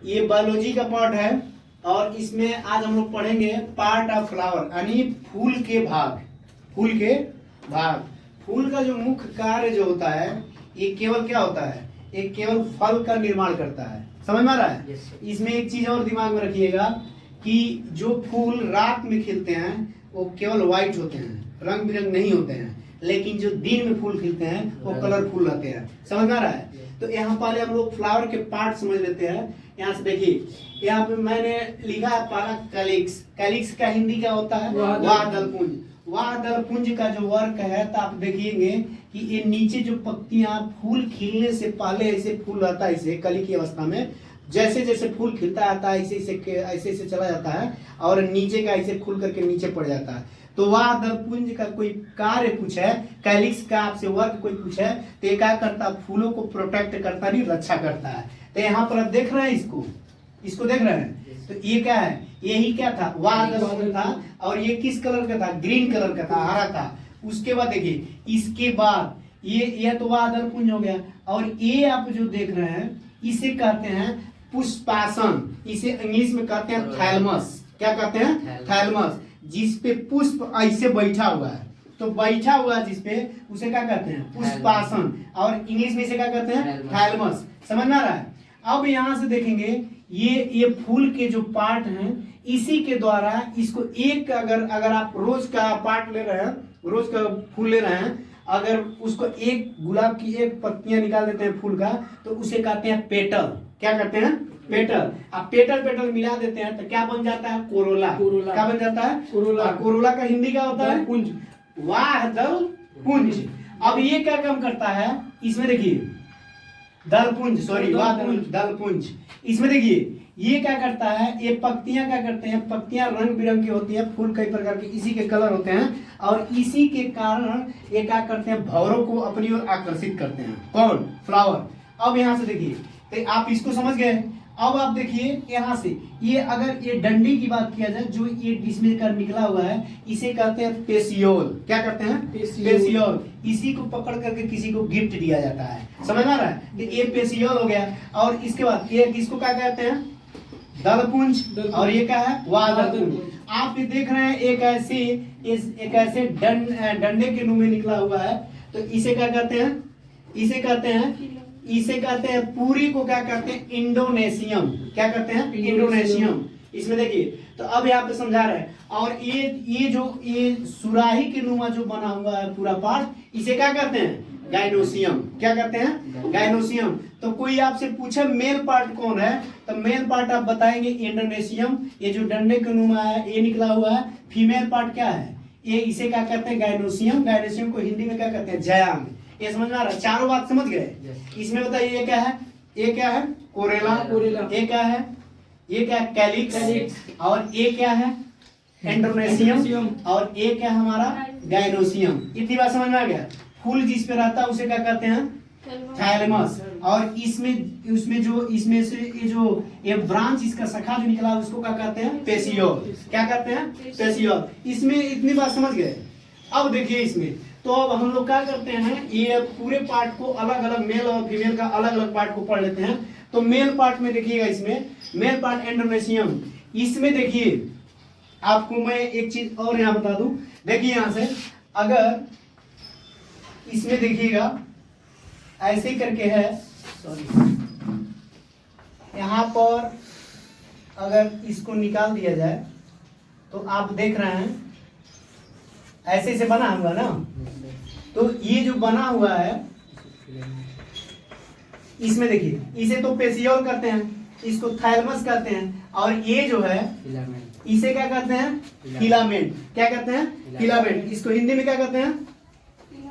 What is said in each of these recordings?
ये बायोलॉजी का पार्ट है और इसमें आज हम लोग पढ़ेंगे पार्ट ऑफ फ्लावर यानी फूल के भाग। फूल के भाग, फूल का जो मुख्य कार्य जो होता है ये केवल क्या होता है, ये केवल फल का निर्माण करता है। समझ में आ रहा है? इसमें एक चीज और दिमाग में रखिएगा कि जो फूल रात में खिलते हैं वो केवल व्हाइट होते हैं, रंग बिरंग नहीं होते हैं, लेकिन जो दिन में फूल खिलते हैं वो कलरफुल रहते हैं। समझ में आ रहा है? तो यहाँ पहले हम लोग फ्लावर के पार्ट समझ लेते हैं। यहाँ से देखिए, यहाँ पे मैंने लिखा है पहला कैलिक्स। कैलिक्स का हिंदी क्या होता है? वाह दलपुंज। वाह दलपुंज का जो वर्क है तो आप देखिएंगे कि ये नीचे जो पत्तियां फूल खिलने से पहले ऐसे फूल रहता है, इसे कली की अवस्था में जैसे जैसे फूल खिलता आता है ऐसे ऐसे चला जाता है और नीचे का ऐसे खुल करके नीचे पड़ जाता है। तो वाह दलपुंज का कोई कार्य पूछे, कैलिक्स का आपसे वर्क कोई पूछे तो ये क्या करता है? फूलों को प्रोटेक्ट करता, नहीं रक्षा करता है। तो यहाँ पर आप देख रहे हैं, इसको देख रहे हैं। तो ये क्या है? यही क्या था? वाह दलपुंज था। और ये किस कलर का था? ग्रीन कलर का था, हरा था। उसके बाद देखिए, इसके बाद ये तो वाह दलपुंज हो गया। और ये आप जो देख रहे हैं इसे कहते हैं पुष्पासन। इसे इंग्लिश में कहते हैं थैलमस। क्या कहते हैं? थैलमस। जिसपे पुष्प ऐसे बैठा हुआ है, तो बैठा हुआ जिसपे उसे क्या कहते हैं? पुष्पासन। और इंग्लिश में इसे क्या कहते हैं? थैलमस। समझ में आ रहा है? अब यहाँ से देखेंगे ये फूल के जो पार्ट हैं इसी के द्वारा इसको एक अगर आप रोज का पार्ट ले रहे हैं, रोज का फूल ले रहे हैं, अगर उसको एक गुलाब की एक पत्तियां निकाल देते हैं फूल का तो उसे कहते हैं पेटल। क्या कहते हैं? पेटल। अब पेटल मिला देते हैं तो क्या बन जाता है? कोरोला। क्या बन जाता है? कोरोला का हिंदी क्या होता है? पुंज। वाह दल पुंज। अब ये क्या काम करता है? इसमें देखिए दलपुंज, सॉरी वाह दलपुंज। इसमें देखिए ये क्या करता है? ये पत्तियां क्या करते हैं? पत्तियां रंग बिरंग की होती है, फूल कई प्रकार के इसी के कलर होते हैं और इसी के कारण ये क्या करते हैं? भंवरों को अपनी ओर आकर्षित करते हैं। कौन? फ्लावर। अब यहाँ से देखिए, तो आप इसको समझ गए। अब आप देखिए यहाँ से ये अगर ये डंडी की बात किया जाए, जो ये इसमें का निकला हुआ है इसे कहते हैं पेसियोल। क्या कहते हैं? पेसियोल। इसी को पकड़ करके किसी को गिफ्ट दिया जाता है। समझ आ रहा है? तो ये पेसियोल हो गया। और इसके बाद ये इसको क्या कहते हैं? दलपुंज। और ये क्या है? वाह दलपुंज। आप ये देख रहे हैं एक ऐसे डंडे के मुंह में निकला हुआ है, तो इसे क्या कहते हैं? इसे कहते हैं पूरी को क्या कहते हैं? इंडोनेशियम। क्या कहते हैं? इंडोनेशियम। इसमें देखिए, तो अब यहाँ पे समझा रहे हैं। और ये सुराही के नुमा जो बना हुआ है पूरा पार्ट, इसे क्या कहते हैं? गाइनोसियम। क्या कहते हैं? गाइनोसियम। तो कोई आपसे पूछे मेल पार्ट कौन है, तो मेल पार्ट आप बताएंगे इंडोनेशियम। ये जो डंडे के नुमा है ये निकला हुआ है। फीमेल पार्ट क्या है? ये इसे क्या कहते हैं? गाइनोसियम। गाइनोसियम को हिंदी में क्या कहते हैं? जयांग। ये समझ में आ रहा है? चारों बात समझ गए? इसमें बताइए ये क्या है? ये क्या है? कोरेला। ये क्या है? ये क्या है? कैलिक्स। और ये क्या है? इंडोनेशियम। और ये क्या है हमारा? गाइनोसियम। इतनी बात समझ में आ गया? फूल जिस पे रहता है उसे क्या कहते हैं? थैलेमस। और इसमें से ये ब्रांच इसका शाखा जो निकला उसको क्या कहते हैं? पेसियोल। क्या कहते हैं? पेसियोल। इसमें इतनी बात समझ गए? अब देखिए इसमें तो अब हम लोग क्या करते हैं, ये पूरे पार्ट को अलग अलग मेल और फीमेल का अलग अलग पार्ट को पढ़ लेते हैं। तो मेल पार्ट में देखिएगा, इसमें मेल पार्ट इंडोनेशियम। इसमें देखिए आपको मैं एक चीज और यहाँ बता दूं। देखिए यहाँ से अगर इसमें देखिएगा ऐसे करके है, सॉरी, यहाँ पर अगर इसको निकाल दिया जाए तो आप देख रहे हैं ऐसे से बना हुआ ना। तो ये जो बना हुआ है इसमें देखिए, इसे तो पेसियोल कहते हैं, इसको थैलमस कहते हैं, और ये जो है इसे क्या कहते हैं? फिलामेंट। क्या कहते हैं? फिलामेंट। इसको हिंदी में क्या कहते हैं?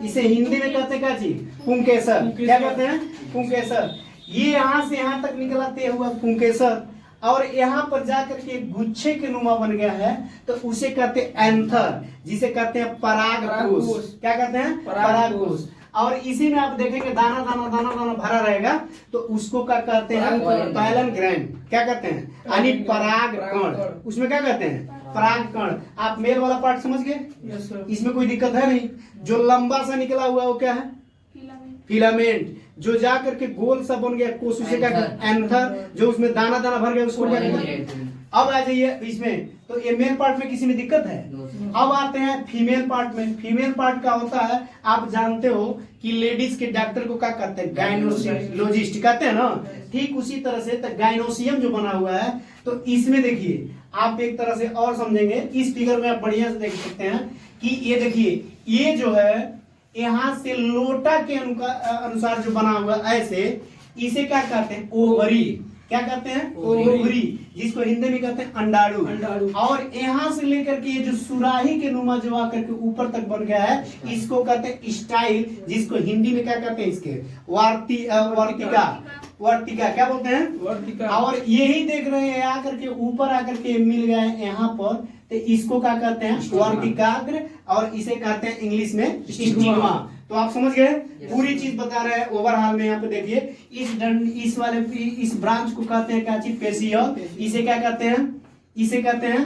इसे हिंदी में कहते हैं क्या चीज? पुंकेसर। क्या कहते हैं? पुंकेसर। ये यहाँ से यहाँ तक निकलाते हुआ पुंकेसर, और यहाँ पर जाकर के गुच्छे के नुमा बन गया है तो उसे कहते हैं एंथर, जिसे कहते हैं परागकोश। क्या कहते हैं? परागकोश। और इसी में आप देखेंगे दाना दाना दाना दाना भरा रहेगा तो उसको क्या कहते हैं? पैलन ग्रैंड। क्या कहते हैं? यानी पराग कण। उसमें क्या कहते हैं? पराग कण। आप मेल वाला पार्ट समझ गए? इसमें कोई दिक्कत है नहीं। जो लंबा सा निकला हुआ वो क्या है? फिलामेंट। जो जा करके गोल सा बन गया कोश, उसे क्या कहते हैं? एंथर। जो उसमें दाना दाना भर गया उसको क्या कहते हैं? अब आ जाइए इसमें, तो ये मेल पार्ट में किसी में दिक्कत है? अब आते हैं फीमेल पार्ट में। फीमेल पार्ट का होता है, आप जानते हो कि लेडीज के डॉक्टर को क्या कहते हैं? गायनोलॉजिस्ट कहते हैं ना। ठीक उसी तरह से गायनोसियम जो बना हुआ है, तो इसमें देखिए आप एक तरह से और समझेंगे, इस फिगर में आप बढ़िया से देख सकते हैं कि ये देखिए, ये जो है यहाँ से लोटा के अनुसार जो बना हुआ ऐसे, इसे क्या कहते हैं? ओवरी। क्या कहते हैं? ओवरी, जिसको हिंदी में कहते हैं अंडाणु। और यहाँ से लेकर के ये जो सुराही के नुमा जो आकर के ऊपर तक बन गया है, इसको कहते हैं स्टाइल, जिसको हिंदी में क्या कहते हैं? इसके वर्तिका। क्या बोलते हैं? वर्तिका। और यही देख रहे हैं आकर के ऊपर आकर के मिल गया है यहाँ पर, तो इसको क्या कहते हैं? वर्तिकाग्र, और इसे कहते हैं इंग्लिश में स्टिग्मा। तो आप समझ गए, पूरी चीज बता रहे हैं ओवरऑल में। यहाँ पे देखिए, इस ब्रांच को कहते हैं क्या चीज? पेशियल। इसे क्या कहते हैं? इसे कहते हैं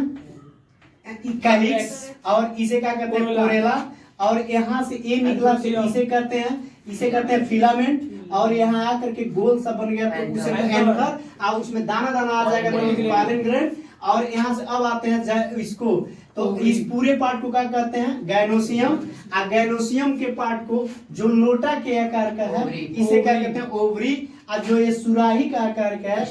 कैलिक्स, और इसे क्या कहते हैं? कोरेला। और यहाँ से ए निकला, इसे कहते हैं फिलामेंट। और यहाँ आकर के गोल सा बन गया, तो उसे एंकर, और उसमें दाना दाना आ जाएगा, पॉलन ग्रेन। और यहाँ से अब आते हैं इसको, तो इस पूरे पार्ट को क्या कहते हैं? गायनोसियम। गायनोसियम के पार्ट को जो लोटा के आकार का है, इसे क्या कहते हैं? ओवरी। और जो ये सुराही का आकार का है,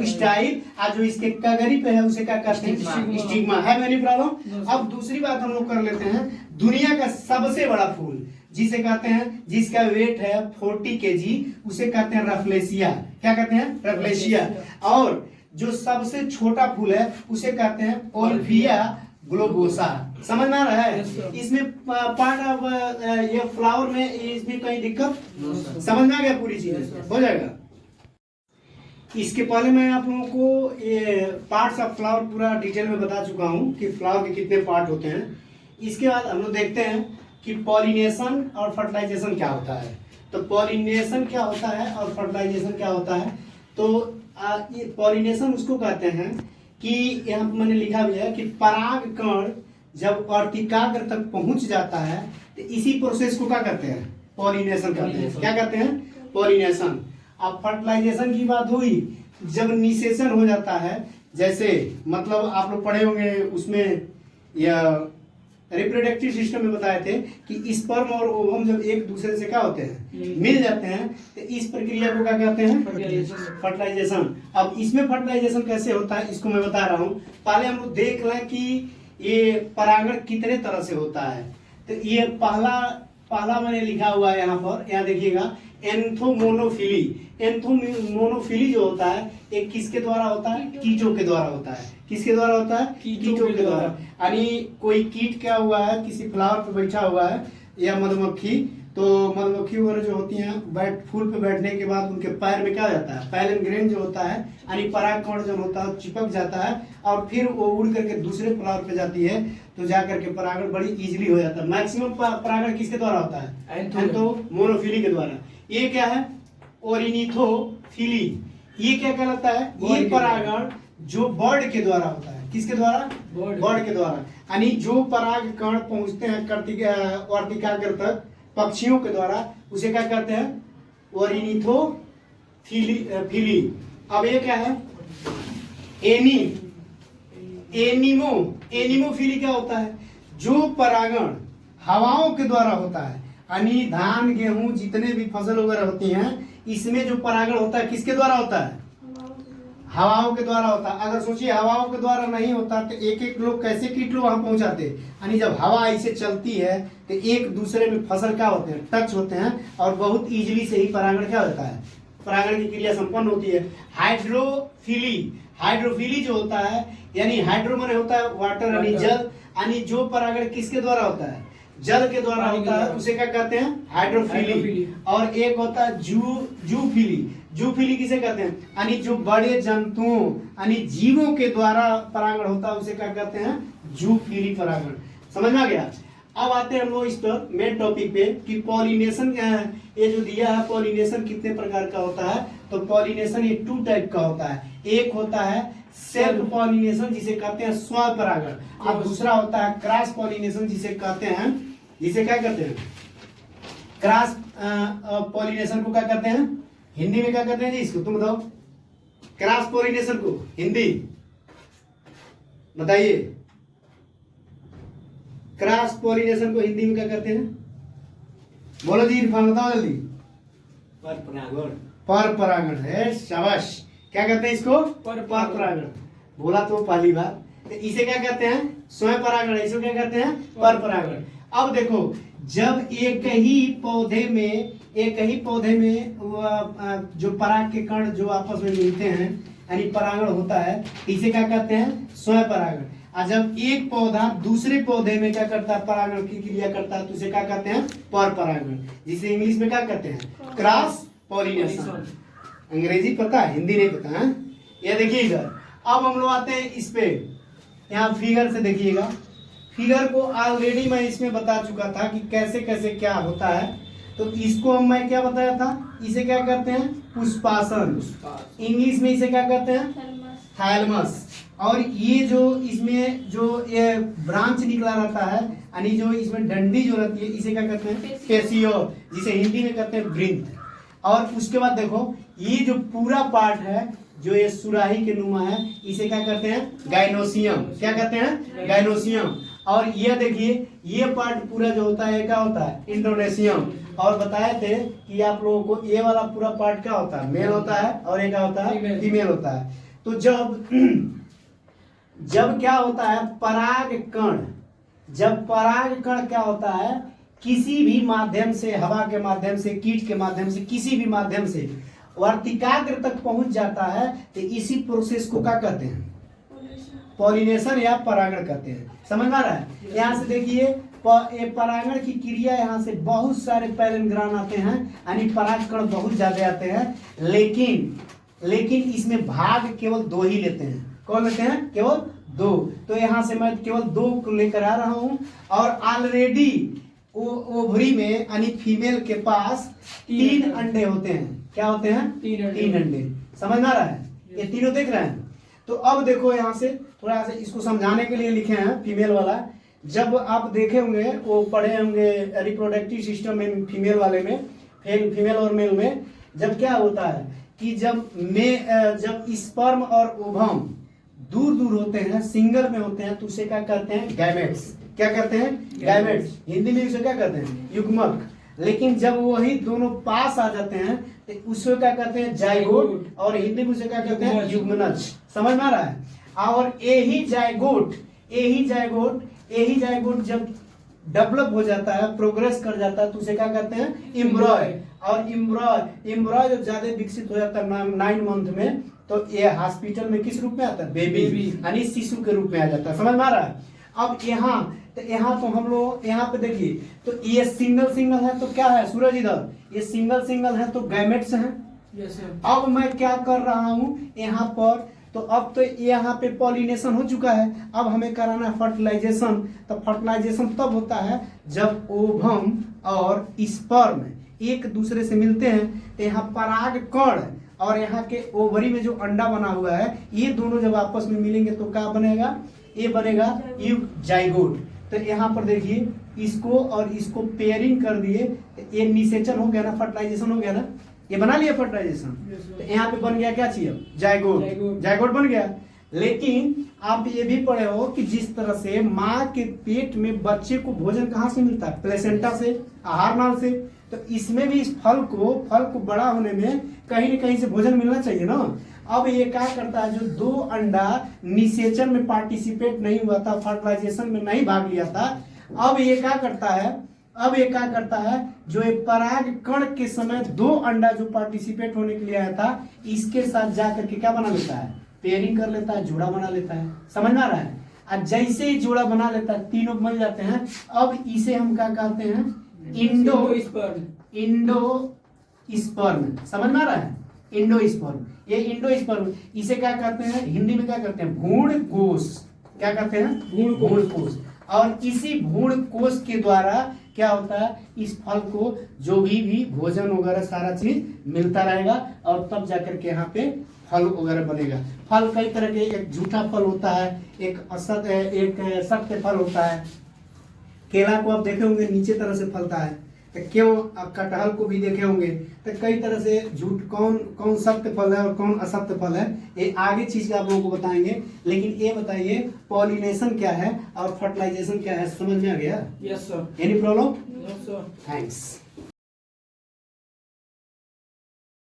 स्टाइल। और जो इसके कगरी पे है, उसे क्या कहते हैं? स्टिग्मा। है मेरी प्रॉब्लम? अब दूसरी बात हम लोग कर लेते हैं, दुनिया का सबसे बड़ा फूल जिसे कहते हैं, जिसका वेट है 40 kg, उसे कहते हैं रफलेशिया। क्या कहते हैं? रफलेशिया। और जो सबसे छोटा फूल है, उसे कहते हैं ओल्फिया ग्लोबोसा। समझ में आ रहा है? इसमें पार्ट ऑफ ये फ्लावर में इसमें कहीं दिक्कत? समझ में आ गया? पूरी चीज हो जाएगा। इसके पहले मैं आप लोगों को ये पार्ट्स ऑफ फ्लावर पूरा डिटेल में बता चुका हूँ कि फ्लावर के कितने पार्ट होते हैं। इसके बाद हम लोग देखते हैं कि पॉलिनेशन और फर्टिलाइजेशन क्या होता है। तो पॉलिनेशन क्या होता है और फर्टिलाइजेशन क्या होता है? तो ये पॉलिनेशन उसको कहते हैं कि यहाँ पर मैंने लिखा भी है कि पराग कण जब वर्तिकाग्र तक पहुंच जाता है, तो इसी प्रोसेस को क्या कहते हैं? पॉलिनेशन कहते हैं। क्या कहते हैं? पॉलिनेशन। अब फर्टिलाइजेशन की बात हुई, जब निषेचन हो जाता है, जैसे मतलब आप लोग पढ़े होंगे उसमें, या रिप्रोडक्टिव सिस्टम में बताए थे कि स्पर्म और ओवम जब एक दूसरे से क्या होते हैं? मिल जाते हैं, तो इस प्रक्रिया को क्या कहते हैं? फर्टिलाइजेशन। अब इसमें फर्टिलाइजेशन कैसे होता है, इसको मैं बता रहा हूँ। पहले हम लोग देख लें कि ये परागण कितने तरह से होता है। तो ये पहला मैंने लिखा हुआ है यहाँ पर, यहाँ देखिएगा, एंथोमोनोफिली। एंथोमोनोफिली जो होता है, एक किसके द्वारा होता है? कीटों के द्वारा होता है। किसके द्वारा होता है? कीटों के द्वारा। यानी कोई कीट क्या हुआ है, किसी फ्लावर पे बैठा हुआ है, या मधुमक्खी, तो मधुमक्खी वगैरह जो होती हैं, फूल पे बैठने के बाद उनके पैर में क्या जाता है? पैलन ग्रेन जो होता है, यानी परागकण जो होता है चिपक जाता है, और फिर वो उड़ करके दूसरे फ्लावर पे जाती है, तो जा करके परागण बड़ी इजीली हो जाता है। मैक्सिमम परागण किसके द्वारा होता है? एंथोमोनोफिली के द्वारा। ये क्या है? ओरिनिथोफिली। ये क्या कहलाता है? ये परागण जो बर्ड के द्वारा होता है। किसके द्वारा? बर्ड के द्वारा। यानी जो पराग कण पहुंचते हैं वर्तिकाग्र तक पक्षियों के द्वारा, उसे क्या कहते हैं? ओरिनिथोफिली। अब ये क्या है? एनिमोफिली क्या होता है? जो परागण हवाओं के द्वारा होता है, यानी धान गेहूं जितने भी फसल वगैरह होती हैं, इसमें जो परागण होता है किसके द्वारा होता है? हवाओं के द्वारा होता है। अगर सोचिए हवाओं के द्वारा नहीं होता तो एक एक लोग कैसे कीट लोग वहां पहुंचाते? यानी जब हवा ऐसे चलती है तो एक दूसरे में फसल क्या होते हैं? टच होते हैं, और बहुत इजीली से ही परागण क्या होता है? परागण की क्रिया संपन्न होती है। हाइड्रोफिली जो होता है, यानी हाइड्रो माने होता है वाटर, यानी जल, यानी जो परागण किसके द्वारा होता है? जल के द्वारा होता है, उसे क्या कहते हैं? हाइड्रोफिली। और एक होता है जूफिली। जूफिली किसे कहते हैं? यानी जो बड़े जंतुओं यानी जीवों के द्वारा परागण होता है, उसे क्या कहते हैं? जूफिली परागण। समझ में आ गया? अब आते हैं हम लोग इस पर मेन टॉपिक पे कि पॉलिनेशन क्या है। ये जो दिया है पॉलिनेशन कितने प्रकार का होता है, तो पॉलिनेशन ये 2 टाइप का होता है। एक होता है सेल्फ पॉलिनेशन जिसे कहते हैं स्व परागण, और दूसरा होता है क्रॉस पॉलिनेशन जिसे कहते हैं, जिसे क्या कहते हैं? क्रॉस पॉलिनेशन को क्या कहते हैं हिंदी में, क्या कहते हैं जी इसको, तुम बताओ। क्रॉस पॉलिनेशन को हिंदी बताइए, क्रॉस पॉलिनेशन को हिंदी में क्या कहते हैं, बोलो जी इरफान बताओ जल्दी। पर परागण। पर परागण है, शाबाश। क्या कहते हैं इसको, पर परागण। बोला तो पहली बार। तो इसे क्या कहते हैं, स्वयं परागण। इसको क्या कहते हैं, पर परागण। अब देखो, जब एक ही पौधे में जो पराग के कण जो आपस में मिलते हैं यानी परागण होता है, इसे क्या कहते हैं, स्वयं परागण। और जब एक पौधा दूसरे पौधे में क्या करता है, परागण की क्रिया करता है, तो उसे क्या कहते हैं, पर परागण, जिसे इंग्लिश में क्या कहते हैं, क्रॉस पॉलिनेशन। अंग्रेजी पता है, हिंदी नहीं पता है। ये देखिए इधर, अब हम लोग आते हैं इस पे, यहाँ फिगर से देखिएगा। फिगर को ऑलरेडी मैं इसमें बता चुका था कि कैसे कैसे क्या होता है। तो इसको मैं क्या बताया था, इसे क्या कहते हैं, पुष्पासन। इंग्लिश में इसे क्या कहते हैं, थैलमस। और ये जो इसमें जो ये ब्रांच निकला रहता है यानी जो इसमें डंडी जो रहती है, इसे क्या कहते हैं, पेशियोल, जिसे हिंदी में कहते हैं वृंत। और उसके बाद देखो, ये जो पूरा पार्ट है जो ये सुराही के नुमा है, इसे क्या कहते हैं, गाइनोसियम। क्या कहते हैं, गाइनोसियम। और ये देखिए, ये पार्ट पूरा जो होता है क्या होता है, इंडोनेशियम। और बताए थे कि आप लोगों को ये वाला पूरा पार्ट क्या होता है, मेल होता है, और ये क्या होता है, फीमेल होता है। तो जब क्या होता है, पराग कण क्या होता है, किसी भी माध्यम से, हवा के माध्यम से, कीट के माध्यम से, किसी भी माध्यम से वर्तिकाग्र तक पहुंच जाता है, तो इसी प्रोसेस को क्या कहते हैं, पॉलिनेशन या परागण कहते हैं। समझ में आ रहा है। यहाँ से देखिए, परागण की क्रिया, यहाँ से बहुत सारे पैलन ग्रान आते हैं यानी पराग कण बहुत ज्यादा आते हैं, लेकिन इसमें भाग केवल 2 ही लेते हैं। कौन लेते हैं, केवल 2। तो यहाँ से मैं केवल 2 को लेकर आ रहा हूँ। और ऑलरेडी ओवरी में यानी फीमेल के पास 3 अंडे होते हैं। क्या होते हैं, 3 अंडे। समझ में आ रहा है, ये तीनों देख रहे हैं। तो अब देखो, यहाँ से थोड़ा सा इसको समझाने के लिए लिखे हैं फीमेल वाला। जब आप देखे होंगे, वो पढ़े होंगे रिप्रोडक्टिव सिस्टम में, फीमेल वाले में, फीमेल और मेल में, जब क्या होता है कि जब स्पर्म और ओवम दूर दूर होते हैं, सिंगल में होते हैं, तो उसे क्या कहते हैं, गैमेट्स। क्या कहते हैं, गैमेट्स। हिंदी में उसे क्या कहते हैं, युग्मक। लेकिन जब वही दोनों पास आ जाते हैं तो उसको क्या कहते हैं, जाइगोट। और हिंदी में उसे क्या कहते हैं, युग्मनज। समझ में आ रहा है। और यही जाइगोट जब डेवलप हो जाता है, प्रोग्रेस कर जाता है, तो उसे क्या कहते हैं, इम्ब्रॉय। और इम्ब्रॉय जब ज्यादा विकसित हो जाता है 9 मंथ में, तो ये हॉस्पिटल में किस रूप में आता है, बेबी यानी शिशु के रूप में आ जाता है। समझ में आ रहा है। अब यहाँ तो हम लोग यहाँ पे देखिए, तो ये सिंगल है तो क्या है, सूरज इधर, ये सिंगल है तो गैमेट्स हैं। अब मैं क्या कर रहा हूँ यहाँ पर, तो अब तो यहाँ पे पॉलिनेशन हो चुका है। अब हमें कराना है फर्टिलाइजेशन। तो फर्टिलाइजेशन तब होता है जब ओवम और स्पर्म एक दूसरे से मिलते हैं। तो यहाँ पराग कण और यहाँ के ओवरी में जो अंडा बना हुआ है, ये दोनों जब आपस में मिलेंगे तो क्या बनेगा, ये बनेगा जाइगोट। तो यहाँ पर देखिए, इसको और इसको पेयरिंग कर दिए, ये निषेचन हो गया ना, फर्टिलाइजेशन हो गया ना, ये बना लिया फर्टिलाइजेशन। तो यहाँ पे बन गया क्या चाहिए, जाइगोट बन गया। लेकिन आप ये भी पढ़े हो कि जिस तरह से माँ के पेट में बच्चे को भोजन कहाँ से मिलता है, प्लेसेंटा से, आहार नाल से। तो इसमें भी इस फल को बड़ा होने में कहीं न कहीं से भोजन मिलना चाहिए ना। अब ये क्या करता है, जो 2 अंडा निषेचन में पार्टिसिपेट नहीं हुआ था, फर्टिलाइजेशन में नहीं भाग लिया था, अब ये क्या करता है, जो एक पराग कण के समय 2 अंडा जो पार्टिसिपेट होने के लिए आया था, इसके साथ जाकर के क्या बना लेता है, पेयरिंग कर लेता है, जोड़ा बना लेता है। समझ में आ रहा है। और जैसे ही जोड़ा बना लेता है, तीनों बन जाते हैं। अब इसे हम क्या कहते हैं, इंडो स्पर्म। समझ में आ रहा है, इंडोस्पर्म। ये इंडोस्पर्म, इसे क्या कहते हैं, हिंदी में क्या कहते हैं, भ्रूण कोश। क्या कहते हैं, भ्रूण कोश। और इसी भ्रूण कोश के द्वारा क्या होता है, इस फल को जो भी भोजन वगैरह सारा चीज मिलता रहेगा, और तब जाकर के यहाँ पे फल वगैरह बनेगा। फल कई तरह के, एक झूठा फल होता है, एक सत्य फल होता है। केला को आप देखे होंगे नीचे तरह से फलता है, तो क्यों आप कटहल को भी देखे होंगे, तो कई तरह से झूठ कौन कौन सत्य फल है और कौन असत्य फल है, ये आगे चीज का आप लोगों को बताएंगे। लेकिन ये बताइए पॉलिनेशन क्या है और फर्टिलाइजेशन क्या है, समझ में आ गया? Yes sir. Any problem? Yes sir. Thanks.